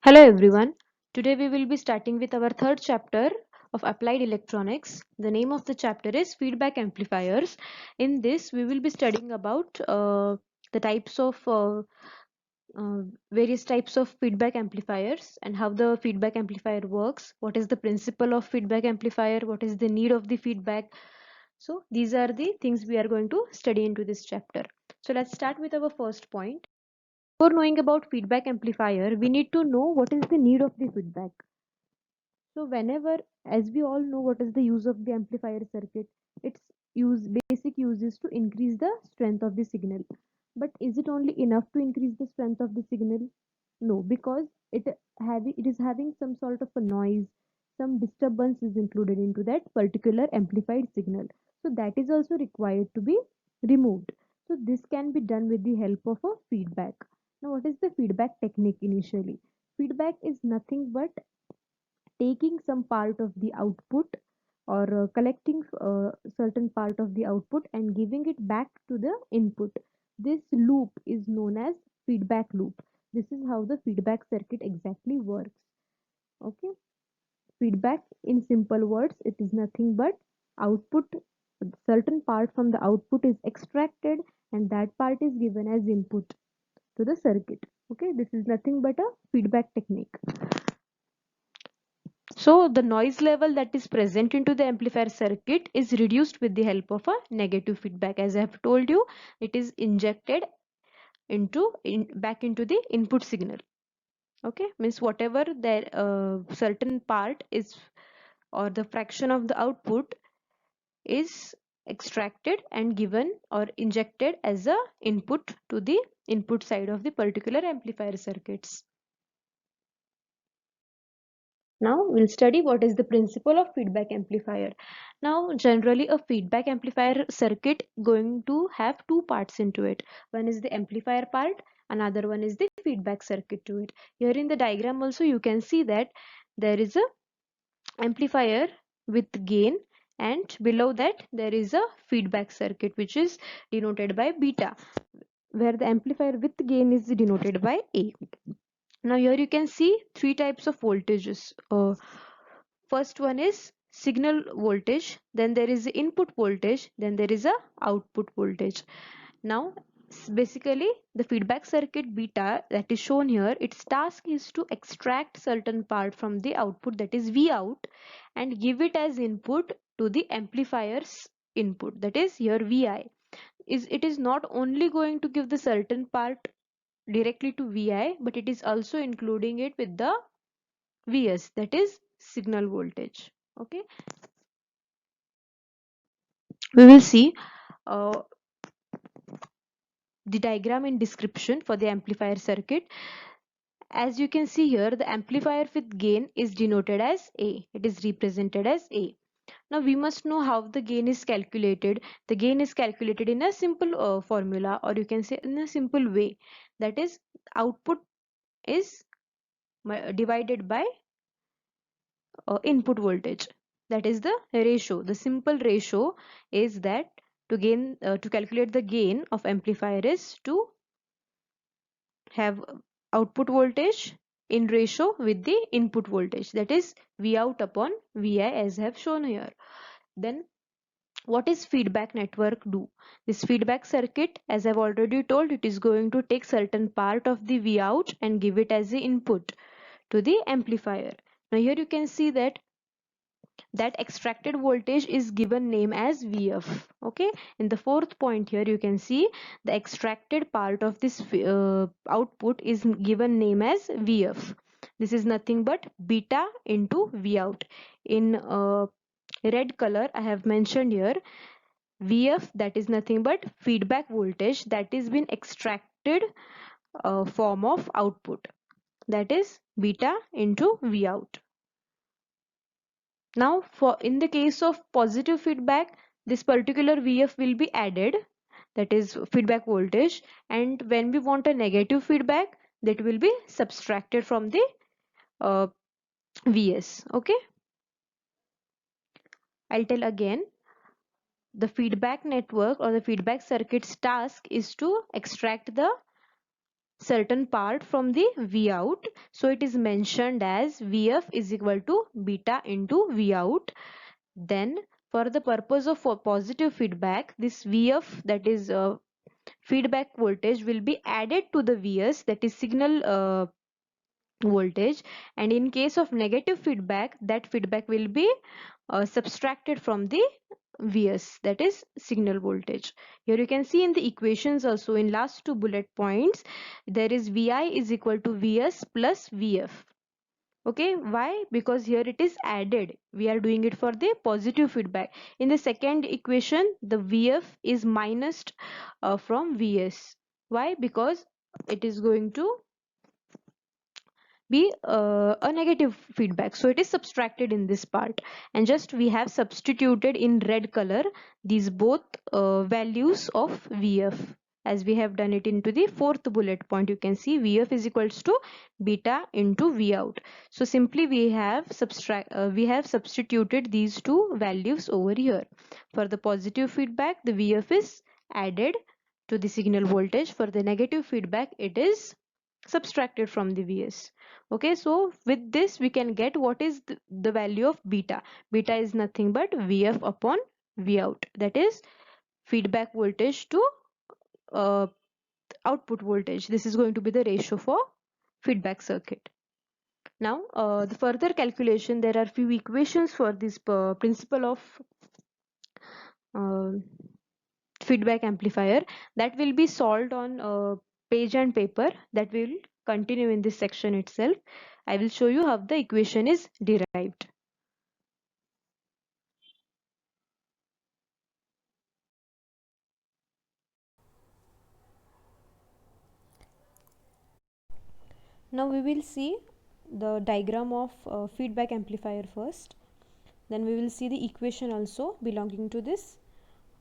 Hello everyone. Today we will be starting with our third chapter of Applied Electronics. The name of the chapter is Feedback Amplifiers. In this we will be studying about the types of uh, various types of feedback amplifiers and how the feedback amplifier works, what is the principle of feedback amplifier, what is the need of the feedback. So these are the things we are going to study into this chapter. So let's start with our first point. Before knowing about feedback amplifier, we need to know what is the need of the feedback. So whenever, as we all know, what is the use of the amplifier circuit? Its basic use is to increase the strength of the signal. But is it only enough to increase the strength of the signal? No, because it is having some sort of a noise, some disturbance is included into that particular amplified signal. So that is also required to be removed. So this can be done with the help of a feedback. Now, what is the feedback technique initially? Feedback is nothing but taking some part of the output or collecting certain part of the output and giving it back to the input. This loop is known as feedback loop. This is how the feedback circuit exactly works. Okay, feedback in simple words, it is nothing but output, certain part from the output is extracted and that part is given as input to the circuit. Okay, this is nothing but a feedback technique. So the noise level that is present into the amplifier circuit is reduced with the help of a negative feedback. As I have told you, it is injected back into the input signal. Okay, means whatever the certain part is or the fraction of the output is extracted and given or injected as a input to the input side of the particular amplifier circuits. Now we'll study what is the principle of feedback amplifier. Now generally a feedback amplifier circuit going to have two parts into it. One is the amplifier part, another one is the feedback circuit to it. Here in the diagram also you can see that there is a amplifier with gain and below that there is a feedback circuit which is denoted by beta, where the amplifier with gain is denoted by A. Now here you can see three types of voltages. First one is signal voltage, then there is the input voltage, then there is a output voltage. Now basically the feedback circuit beta that is shown here, its task is to extract certain part from the output, that is V out, and give it as input to the amplifier's input, that is here Vi. It is not only going to give the certain part directly to Vi, but it is also including it with the Vs, that is signal voltage. Okay, we will see uh, the diagram in description for the amplifier circuit. As you can see here, the amplifier with gain is denoted as A. It is represented as A. Now we must know how the gain is calculated. The gain is calculated in a simple formula, or you can say in a simple way. That is, output is divided by input voltage. That is the ratio. The simple ratio is that to calculate the gain of amplifier is to have output voltage in ratio with the input voltage, that is V out upon Vi, as I have shown here. Then what is feedback network do? This feedback circuit, as I've already told, it is going to take certain part of the V out and give it as the input to the amplifier. Now here you can see that extracted voltage is given name as Vf. Okay, in the fourth point here you can see the extracted part of this output is given name as Vf. This is nothing but beta into V out. In red color I have mentioned here Vf, that is nothing but feedback voltage that is been extracted form of output, that is beta into V out. Now for in the case of positive feedback, this particular Vf will be added, that is feedback voltage, and when we want a negative feedback, that will be subtracted from the uh, Vs. Okay, I'll tell again. The feedback network or the feedback circuit's task is to extract the certain part from the V out. So it is mentioned as Vf is equal to beta into V out. Then for the purpose of positive feedback, this Vf, that is feedback voltage, will be added to the Vs, that is signal voltage, and in case of negative feedback, that feedback will be subtracted from the Vs, that is signal voltage. Here you can see in the equations also, in last two bullet points, there is Vi is equal to Vs plus Vf. Okay, why? Because here it is added, we are doing it for the positive feedback. In the second equation, the Vf is minused from Vs. Why? Because it is going to be a negative feedback, so it is subtracted in this part, and just we have substituted in red color these both values of Vf, as we have done it into the fourth bullet point. You can see Vf is equals to beta into V out. So simply we have substituted these two values over here. For the positive feedback, the Vf is added to the signal voltage. For the negative feedback, it is subtracted from the Vs. Okay, so with this we can get what is the value of beta. Beta is nothing but Vf upon V out, that is feedback voltage to uh, output voltage. This is going to be the ratio for feedback circuit. Now the further calculation, there are few equations for this principle of uh, feedback amplifier that will be solved on page and paper, that will continue in this section itself. I will show you how the equation is derived. Now we will see the diagram of feedback amplifier first, then we will see the equation also belonging to this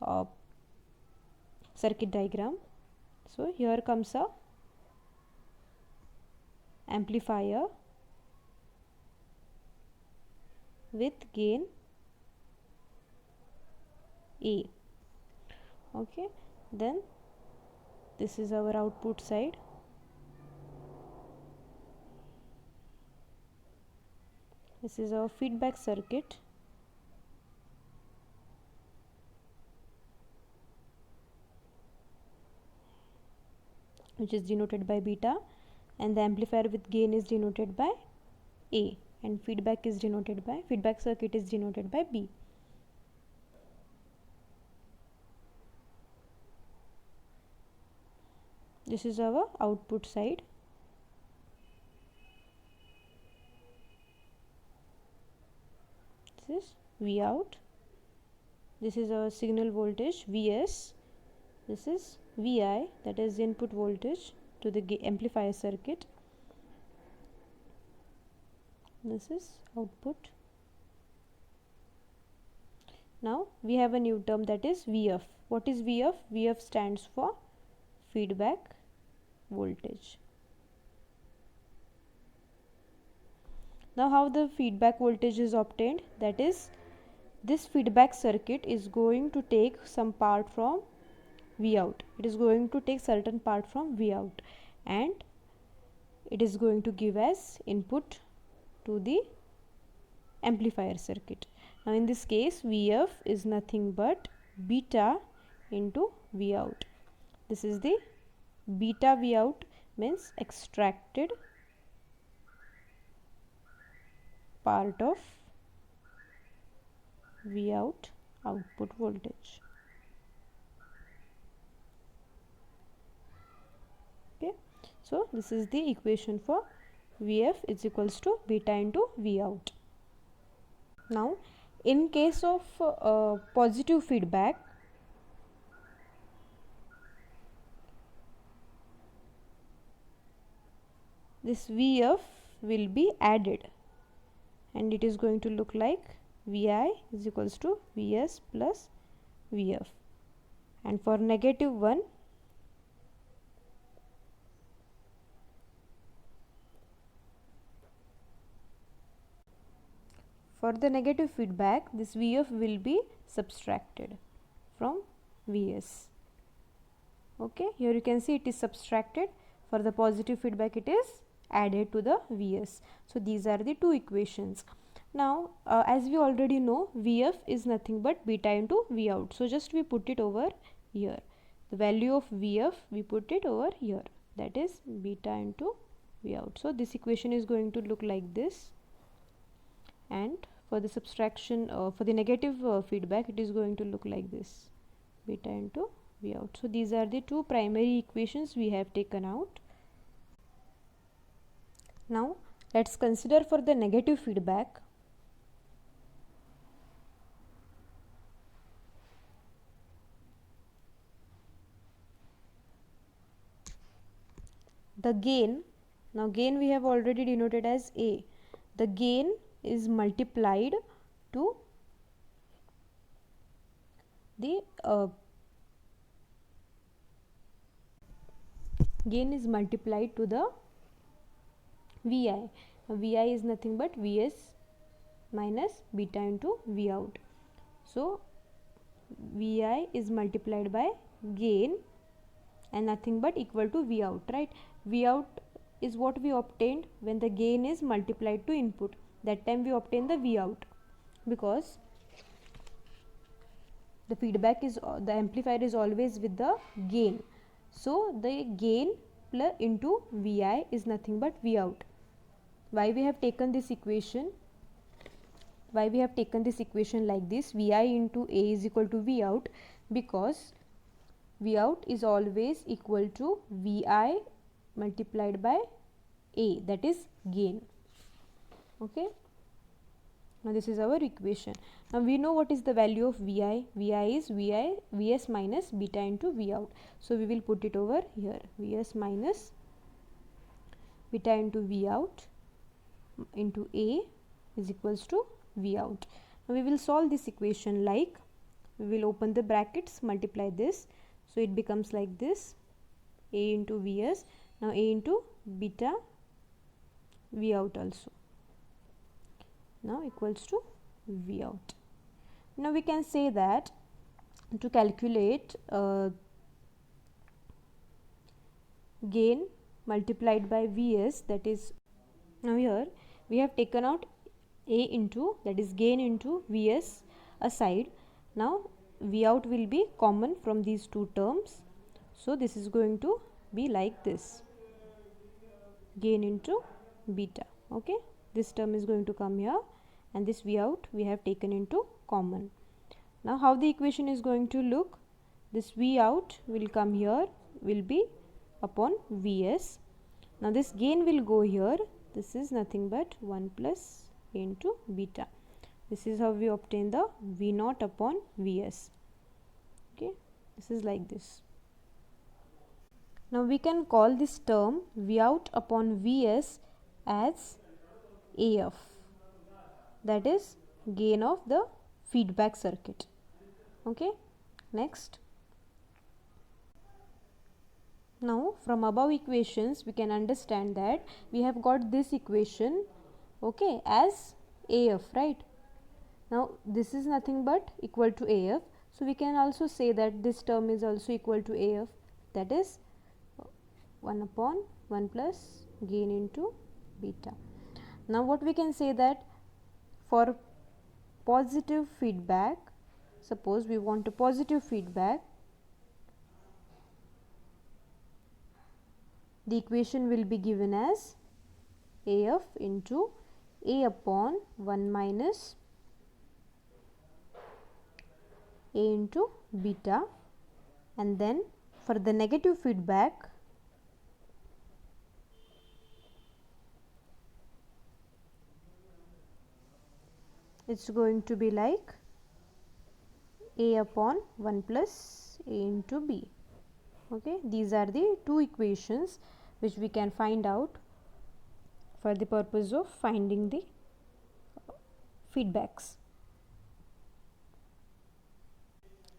uh, circuit diagram. So here comes a amplifier with gain A. Okay, then this is our output side. This is our feedback circuit. Which is denoted by beta, and the amplifier with gain is denoted by A, and feedback circuit is denoted by B. This is our output side. This is V out. This is our signal voltage Vs. This is Vi, that is input voltage to the amplifier circuit. This is output. Now we have a new term, that is Vf. What is Vf? Vf stands for feedback voltage. Now how the feedback voltage is obtained? That is, this feedback circuit is going to take some part from V out. It is going to take certain part from V out, and it is going to give as input to the amplifier circuit. Now in this case, Vf is nothing but beta into V out. This is the beta V out, means extracted part of V out output voltage. Okay, so this is the equation for Vf is equals to beta into V out. Now in case of positive feedback, this Vf will be added, and it is going to look like Vi is equals to Vs plus Vf. And for negative one, for the negative feedback, this Vf will be subtracted from Vs. Okay, here you can see it is subtracted. For the positive feedback, it is added to the Vs. So these are the two equations. Now as we already know, Vf is nothing but beta into Vout. So just we put it over here. The value of Vf, we put it over here. That is beta into Vout. So this equation is going to look like this. And for the subtraction, for the negative feedback, it is going to look like this, beta into Vout. So these are the two primary equations we have taken out. Now let's consider for the negative feedback. The gain, now gain we have already denoted as A. The gain is multiplied to the gain is multiplied to the Vi. Vi is nothing but Vs minus beta into Vout. So Vi is multiplied by gain and nothing but equal to Vout, right? Vout is what we obtained when the gain is multiplied to input. That time we obtain the Vout, because the feedback is, the amplifier is always with the gain. So the gain plus into Vi is nothing but Vout. Why we have taken this equation? Why we have taken this equation like this, Vi into A is equal to Vout? Because Vout is always equal to Vi multiplied by A, that is gain. Okay. Now this is our equation. Now we know what is the value of Vi. Vi is Vs minus beta into Vout. So we will put it over here. Vs minus beta into Vout into A is equals to Vout. Now we will solve this equation like, we will open the brackets, multiply this. So it becomes like this, A into Vs. Now A into beta Vout also. Now equals to Vout. Now we can say that to calculate gain multiplied by Vs, that is, now here we have taken out A into, that is gain into Vs aside. Now Vout will be common from these two terms. So this is going to be like this, gain into beta. Okay, this term is going to come here, and this Vout we have taken into common. Now how the equation is going to look? This Vout will come here, will be upon Vs. Now this gain will go here. This is nothing but 1 plus A into beta. This is how we obtain the V0 upon Vs. Okay, this is like this. Now we can call this term Vout upon Vs as AF, that is gain of the feedback circuit. Okay, next. Now from above equations we can understand that we have got this equation, okay, as AF, right? Now this is nothing but equal to AF. So we can also say that this term is also equal to AF, that is 1 upon 1 plus gain into beta. Now what we can say that for positive feedback, suppose we want a positive feedback, the equation will be given as AF into A upon 1 minus A into beta, and then for the negative feedback, it's going to be like A upon 1 plus A into B. Okay, these are the two equations which we can find out for the purpose of finding the feedbacks.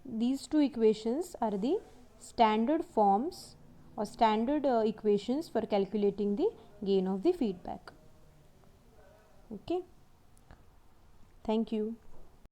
These two equations are the standard forms or standard equations for calculating the gain of the feedback. Okay, thank you.